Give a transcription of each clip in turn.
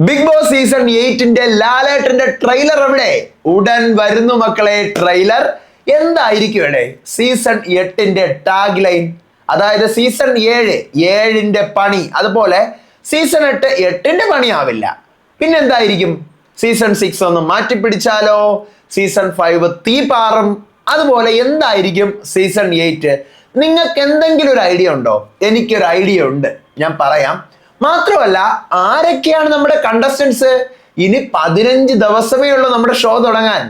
Big boss season 8 ലാലേട്ടന്റെ trailer എവിടെ? ഉടൻ വരുന്നു മക്കളെ ട്രെയിലർ. എന്തായിരിക്കും ഇവിടെ സീസൺ 8 ടാഗ് ലൈൻ? അതായത് സീസൺ 7 പണി, അതുപോലെ സീസൺ 8 പണിയാവില്ല. പിന്നെന്തായിരിക്കും? സീസൺ 6 ഒന്ന് മാറ്റിപ്പിടിച്ചാലോ? സീസൺ 5 തീ പാറും. അതുപോലെ എന്തായിരിക്കും സീസൺ 8? നിങ്ങൾക്ക് എന്തെങ്കിലും ഒരു ഐഡിയ ഉണ്ടോ? എനിക്കൊരു ഐഡിയ ഉണ്ട്, ഞാൻ പറയാം. മാത്രമല്ല, ആരൊക്കെയാണ് നമ്മുടെ കണ്ടസ്റ്റൻസ്? ഇനി 15 ദിവസമേ ഉള്ളൂ നമ്മുടെ ഷോ തുടങ്ങാൻ.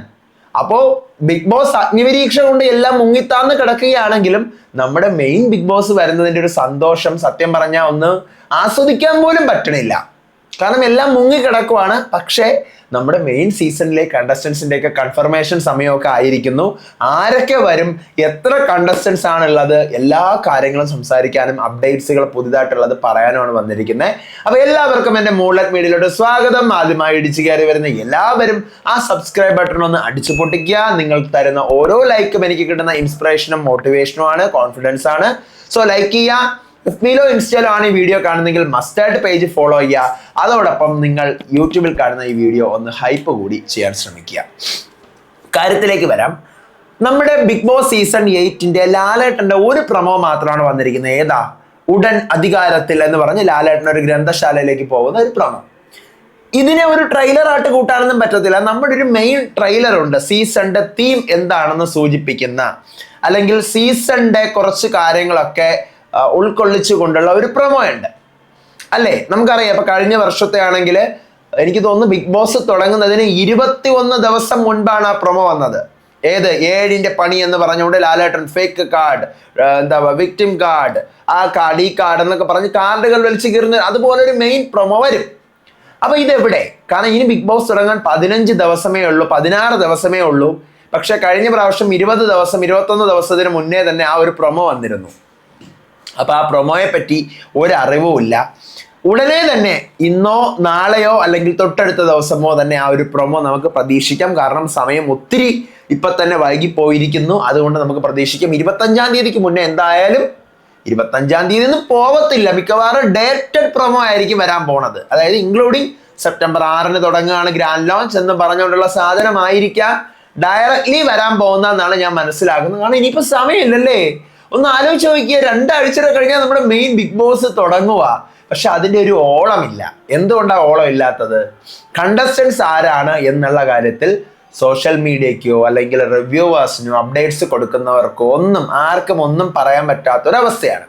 അപ്പോ ബിഗ് ബോസ് അഗ്നിപരീക്ഷ കൊണ്ട് എല്ലാം മുങ്ങിത്താന്ന് കിടക്കുകയാണെങ്കിലും നമ്മുടെ മെയിൻ ബിഗ് ബോസ് വരുന്നതിന്റെ ഒരു സന്തോഷം സത്യം പറഞ്ഞാൽ ഒന്ന് ആസ്വദിക്കാൻ പോലും പറ്റണില്ല. കാരണം എല്ലാം മുങ്ങിക്കിടക്കുവാണ്. പക്ഷേ നമ്മുടെ മെയിൻ സീസണിലെ കണ്ടസ്റ്റൻസിന്റെ ഒക്കെ കൺഫർമേഷൻ സമയമൊക്കെ ആയിരിക്കുന്നു. ആരൊക്കെ വരും, എത്ര കണ്ടസ്റ്റൻസ് ആണുള്ളത്, എല്ലാ കാര്യങ്ങളും സംസാരിക്കാനും അപ്ഡേറ്റ്സുകൾ പുതിയതായിട്ടുള്ളത് പറയാനുമാണ് വന്നിരിക്കുന്നത്. അപ്പൊ എല്ലാവർക്കും എന്റെ മൂൺലൈറ്റ് മീഡിയയിലോട്ട് സ്വാഗതം. ആദ്യമായി ഇടിച്ചു കയറി വരുന്ന എല്ലാവരും ആ സബ്സ്ക്രൈബ് ബട്ടൺ ഒന്ന് അടിച്ചു പൊട്ടിക്കുക. നിങ്ങൾ തരുന്ന ഓരോ ലൈക്കും എനിക്ക് കിട്ടുന്ന ഇൻസ്പിറേഷനും മോട്ടിവേഷനും ആണ്, കോൺഫിഡൻസ് ആണ്. സോ ലൈക്ക് ചെയ്യുക. എഫ്ബിയിലോ ഇൻസ്റ്റയിലോ ആണ് ഈ വീഡിയോ കാണുന്നെങ്കിൽ മസ്റ്റായിട്ട് പേജ് ഫോളോ ചെയ്യുക. അതോടൊപ്പം നിങ്ങൾ യൂട്യൂബിൽ കാണുന്ന ഈ വീഡിയോ ഒന്ന് ഹൈപ്പ് കൂടി ചെയ്യാൻ ശ്രമിക്കുക. കാര്യത്തിലേക്ക് വരാം. നമ്മുടെ ബിഗ് ബോസ് സീസൺ 8 ലാലേട്ടന്റെ ഒരു പ്രൊമോ മാത്രമാണ് വന്നിരിക്കുന്നത്. ഏതാ? ഉടൻ അധികാരത്തിൽ എന്ന് പറഞ്ഞ് ലാലേട്ടൻ ഒരു ഗ്രന്ഥശാലയിലേക്ക് പോകുന്ന ഒരു പ്രൊമോ. ഇതിനെ ഒരു ട്രെയിലറായിട്ട് കൂട്ടാനൊന്നും പറ്റത്തില്ല. നമ്മുടെ ഒരു മെയിൻ ട്രെയിലർ ഉണ്ട്, സീസണിന്റെ തീം എന്താണെന്ന് സൂചിപ്പിക്കുന്ന, അല്ലെങ്കിൽ സീസണിന്റെ കുറച്ച് കാര്യങ്ങളൊക്കെ ഉൾക്കൊള്ളിച്ചു കൊണ്ടുള്ള ഒരു പ്രൊമോ ഉണ്ട് അല്ലേ? നമുക്കറിയാം. ഇപ്പൊ കഴിഞ്ഞ വർഷത്തെ ആണെങ്കിൽ എനിക്ക് തോന്നുന്നു ബിഗ് ബോസ് തുടങ്ങുന്നതിന് 21 ദിവസം മുൻപാണ് ആ പ്രൊമോ വന്നത്. ഏത്? 7 പണി എന്ന് പറഞ്ഞുകൊണ്ട് ലാലേട്ടൻ ഫേക്ക് കാർഡ്, വിക്ടിം കാർഡ്, ആ കാർഡ്, ഈ കാർഡ് എന്നൊക്കെ പറഞ്ഞ് കാർഡുകൾ വലിച്ചു കീറുന്ന അതുപോലെ ഒരു മെയിൻ പ്രൊമോ വരും. അപ്പൊ ഇതെവിടെ? കാരണം ഇനി ബിഗ് ബോസ് തുടങ്ങാൻ 15 ദിവസമേ ഉള്ളൂ, 16 ദിവസമേ ഉള്ളൂ. പക്ഷെ കഴിഞ്ഞ പ്രാവശ്യം 20 ദിവസം 21 ദിവസത്തിന് മുന്നേ തന്നെ ആ ഒരു പ്രൊമോ വന്നിരുന്നു. അപ്പൊ ആ പ്രൊമോയെ പറ്റി ഒരറിവുമില്ല. ഉടനെ തന്നെ ഇന്നോ നാളെയോ അല്ലെങ്കിൽ തൊട്ടടുത്ത ദിവസമോ തന്നെ ആ ഒരു പ്രൊമോ നമുക്ക് പ്രതീക്ഷിക്കാം. കാരണം സമയം ഒത്തിരി ഇപ്പൊ തന്നെ വൈകി പോയിരിക്കുന്നു. അതുകൊണ്ട് നമുക്ക് പ്രതീക്ഷിക്കാം 25-ാം തീയതിക്ക് മുന്നേ എന്തായാലും 25-ാം തീയതി ഒന്നും പോവത്തില്ല. മിക്കവാറും ഡേറ്റഡ് പ്രൊമോ ആയിരിക്കും വരാൻ പോണത്. അതായത് ഇൻക്ലൂഡിങ് സെപ്റ്റംബർ 6 തുടങ്ങുകയാണ് ഗ്രാൻഡ് ലോഞ്ച് എന്ന് പറഞ്ഞുകൊണ്ടുള്ള സാധനമായിരിക്കാം ഡയറക്ട്ലി വരാൻ പോകുന്നതെന്നാണ് ഞാൻ മനസ്സിലാക്കുന്നത്. കാരണം ഇനിയിപ്പോ സമയമില്ലല്ലേ? ഒന്ന് ആലോചിച്ച് നോക്കിയാൽ 2 ആഴ്ച കഴിഞ്ഞാൽ നമ്മുടെ മെയിൻ ബിഗ് ബോസ് തുടങ്ങുക. പക്ഷെ അതിന്റെ ഒരു ഓളമില്ല. എന്തുകൊണ്ടാണ് ഓളം ഇല്ലാത്തത്? കണ്ടസ്റ്റൻസ് ആരാണ് എന്നുള്ള കാര്യത്തിൽ സോഷ്യൽ മീഡിയക്കോ അല്ലെങ്കിൽ റിവ്യൂവേഴ്സിനോ അപ്ഡേറ്റ്സ് കൊടുക്കുന്നവർക്കോ ആർക്കും ഒന്നും പറയാൻ പറ്റാത്തൊരവസ്ഥയാണ്.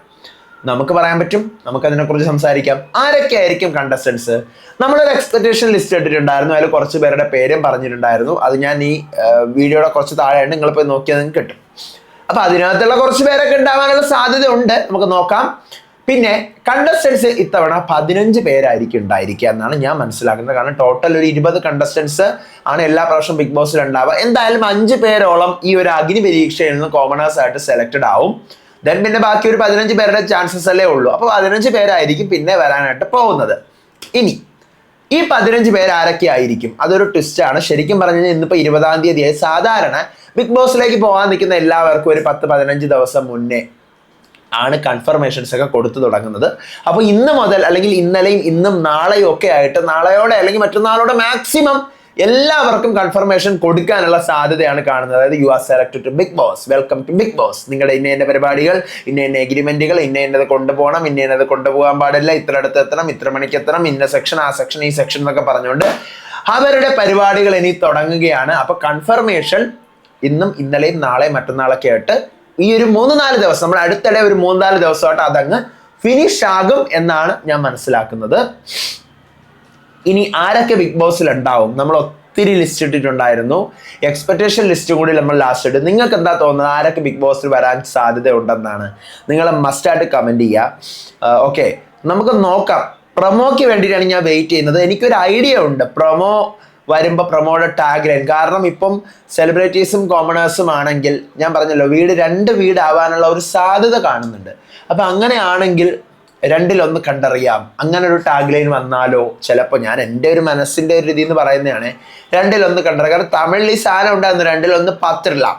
നമുക്ക് പറയാൻ പറ്റും, നമുക്ക് അതിനെക്കുറിച്ച് സംസാരിക്കാം. ആരൊക്കെ ആയിരിക്കും കണ്ടസ്റ്റൻസ്? നമ്മളൊരു എക്സ്പെക്ടേഷൻ ലിസ്റ്റ് ഇട്ടിട്ടുണ്ടായിരുന്നു. അതിൽ കുറച്ച് പേരുടെ പേരും പറഞ്ഞിട്ടുണ്ടായിരുന്നു. അത് ഞാൻ ഈ വീഡിയോയുടെ കുറച്ച് താഴെയാണ്, നിങ്ങൾ പോയി നോക്കിയാൽ നിങ്ങൾക്ക് കിട്ടും. അപ്പൊ അതിനകത്തുള്ള കുറച്ച് പേരൊക്കെ ഉണ്ടാവാനുള്ള സാധ്യത ഉണ്ട്, നമുക്ക് നോക്കാം. പിന്നെ കണ്ടസ്റ്റൻസ് ഇത്തവണ 15 പേരായിരിക്കും ഉണ്ടായിരിക്കുക എന്നാണ് ഞാൻ മനസ്സിലാക്കുന്നത്. കാരണം ടോട്ടൽ ഒരു 20 കണ്ടസ്റ്റൻസ് ആണ് എല്ലാ പ്രാവശ്യം ബിഗ് ബോസിൽ ഉണ്ടാവുക. എന്തായാലും 5 പേരോളം ഈ ഒരു അഗ്നി പരീക്ഷയിൽ നിന്ന് കോമണേഴ്സ് ആയിട്ട് സെലക്ടഡ് ആവും. ദെൻ പിന്നെ ബാക്കി ഒരു 15 പേരുടെ ചാൻസസ് അല്ലേ ഉള്ളൂ. അപ്പൊ 15 പേരായിരിക്കും പിന്നെ വരാനായിട്ട് പോകുന്നത്. ഇനി ഈ 15 പേര് ആരൊക്കെ ആയിരിക്കും? അതൊരു ട്വിസ്റ്റ് ആണ്. ശരിക്കും പറഞ്ഞു കഴിഞ്ഞാൽ ഇന്നിപ്പോ 20-ാം തീയതിയായി. സാധാരണ ബിഗ് ബോസിലേക്ക് പോകാൻ നിൽക്കുന്ന എല്ലാവർക്കും ഒരു 10-15 ദിവസം മുന്നേ ആണ് കൺഫർമേഷൻസ് ഒക്കെ കൊടുത്തു തുടങ്ങുന്നത്. അപ്പോൾ ഇന്ന് മുതൽ അല്ലെങ്കിൽ ഇന്നലെയും ഇന്നും നാളെയും ഒക്കെ ആയിട്ട് നാളെയോടെ അല്ലെങ്കിൽ മറ്റന്നാളോടെ മാക്സിമം എല്ലാവർക്കും കൺഫർമേഷൻ കൊടുക്കാനുള്ള സാധ്യതയാണ് കാണുന്നത്. അതായത് you are selected to Bigg Boss, welcome to Bigg Boss. നിങ്ങളുടെ ഇന്ന പരിപാടികൾ, ഇന്ന എഗ്രിമെന്റുകൾ, ഇന്നത് കൊണ്ടുപോകണം, ഇന്നത് കൊണ്ടുപോകാൻ പാടില്ല, ഇത്ര അടുത്ത് എത്തണം, ഇത്ര മണിക്ക് എത്തണം, ഇന്ന സെക്ഷൻ, ആ സെക്ഷൻ, ഈ സെക്ഷൻ എന്നൊക്കെ പറഞ്ഞുകൊണ്ട് അവരുടെ പരിപാടികൾ ഇനി തുടങ്ങുകയാണ്. അപ്പൊ കൺഫർമേഷൻ ഇന്നും ഇന്നലെയും നാളെയും മറ്റന്നാളൊക്കെ ആയിട്ട് ഈ ഒരു 3-4 ദിവസം, നമ്മുടെ അടുത്തിടെ ഒരു 3-4 ദിവസമായിട്ട് അതങ്ങ് ഫിനിഷ് ആകും എന്നാണ് ഞാൻ മനസ്സിലാക്കുന്നത്. ഇനി ആരൊക്കെ ബിഗ് ബോസിൽ ഉണ്ടാവും? നമ്മൾ ഒത്തിരി ലിസ്റ്റ് ഇട്ടിട്ടുണ്ടായിരുന്നു. എക്സ്പെക്ടേഷൻ ലിസ്റ്റ് കൂടി നമ്മൾ ലാസ്റ്റ് ഇട്ട്. നിങ്ങൾക്ക് എന്താ തോന്നുന്നത്? ആരൊക്കെ ബിഗ് ബോസിൽ വരാൻ സാധ്യത ഉണ്ടെന്നാണ്? നിങ്ങൾ മസ്റ്റായിട്ട് കമന്റ് ചെയ്യുക. ഓക്കെ, നമുക്ക് നോക്കാം. പ്രൊമോയ്ക്ക് വേണ്ടിയിട്ടാണ് ഞാൻ വെയിറ്റ് ചെയ്യുന്നത്. എനിക്കൊരു ഐഡിയ ഉണ്ട് പ്രൊമോ വരുമ്പോൾ പ്രൊമോയുടെ ടാഗ് ലൈൻ. കാരണം ഇപ്പം സെലിബ്രിറ്റീസും കോമണേഴ്സും ആണെങ്കിൽ ഞാൻ പറഞ്ഞല്ലോ, 2 വീട് ആവാനുള്ള ഒരു സാധ്യത കാണുന്നുണ്ട്. അപ്പൊ അങ്ങനെയാണെങ്കിൽ 2-1 കണ്ടറിയാം. അങ്ങനെ ഒരു ടാഗ് ലൈൻ വന്നാലോ? ചിലപ്പോൾ ഞാൻ എൻ്റെ ഒരു മനസ്സിൻ്റെ ഒരു രീതിയിൽ നിന്ന് പറയുന്നതാണ്. 2-1 കണ്ടറിയാം. കാരണം തമിഴിൽ ഈ സാധനം ഉണ്ടായിരുന്നു, 2-1 പത്തിടലാം,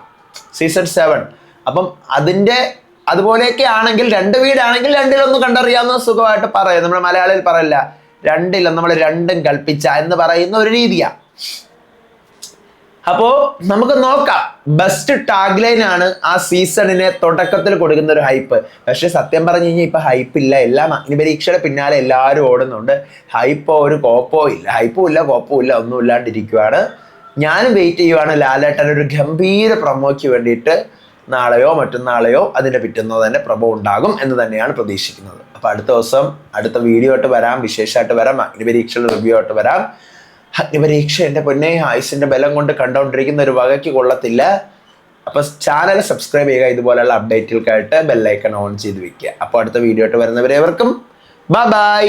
സീസൺ 7. അപ്പം അതിൻ്റെ അതുപോലെയൊക്കെ ആണെങ്കിൽ 2 വീടാണെങ്കിൽ 2-1 കണ്ടറിയാവുന്ന സുഖമായിട്ട് പറയാം. നമ്മുടെ മലയാളിയിൽ പറയില്ല, രണ്ടില്ല, നമ്മൾ രണ്ടും കൽപ്പിച്ച എന്ന് പറയുന്ന ഒരു രീതിയാണ്. അപ്പോ നമുക്ക് നോക്കാം. ബെസ്റ്റ് ടാഗ് ലൈൻ ആണ് ആ സീസണിനെ തുടക്കത്തിൽ കൊടുക്കുന്ന ഒരു ഹൈപ്പ്. പക്ഷെ സത്യം പറഞ്ഞു കഴിഞ്ഞാൽ ഇപ്പൊ ഹൈപ്പ് ഇല്ല. എല്ലാം അഗ്നിപരീക്ഷയുടെ പിന്നാലെ എല്ലാവരും ഓടുന്നുണ്ട്. ഹൈപ്പോ ഒരു കോപ്പോ ഇല്ല, ഹൈപ്പും ഇല്ല കോപ്പവും ഇല്ല, ഒന്നും ഇല്ലാണ്ടിരിക്കുവാണ്. ഞാനും വെയിറ്റ് ചെയ്യുവാണ് ലാലേട്ടൻ ഒരു ഗംഭീര പ്രൊമോയ്ക്ക് വേണ്ടിയിട്ട്. നാളെയോ മറ്റന്നാളെയോ അതിന്റെ പിറ്റുന്നോ തന്നെ പ്രൊമോ ഉണ്ടാകും എന്ന് തന്നെയാണ് പ്രതീക്ഷിക്കുന്നത്. അപ്പൊ അടുത്ത ദിവസം അടുത്ത വീഡിയോ ആയിട്ട് വരാം, വിശേഷമായിട്ട് വരാം, അഗ്നിപരീക്ഷയുടെ റിവ്യൂ ആയിട്ട് വരാം. അഗ്നിപരീക്ഷ എൻ്റെ പൊന്നെ ആയുസിന്റെ ബലം കൊണ്ട് കണ്ടുകൊണ്ടിരിക്കുന്ന ഒരു വകയ്ക്ക് കൊള്ളത്തില്ല. അപ്പൊ ചാനൽ സബ്സ്ക്രൈബ് ചെയ്യുക, ഇതുപോലെയുള്ള അപ്ഡേറ്റുകൾക്കായിട്ട് ബെല്ലൈക്കൺ ഓൺ ചെയ്ത് വെക്കുക. അപ്പോൾ അടുത്ത വീഡിയോ ആയിട്ട് വരുന്നവരേവർക്കും ബൈ ബൈ.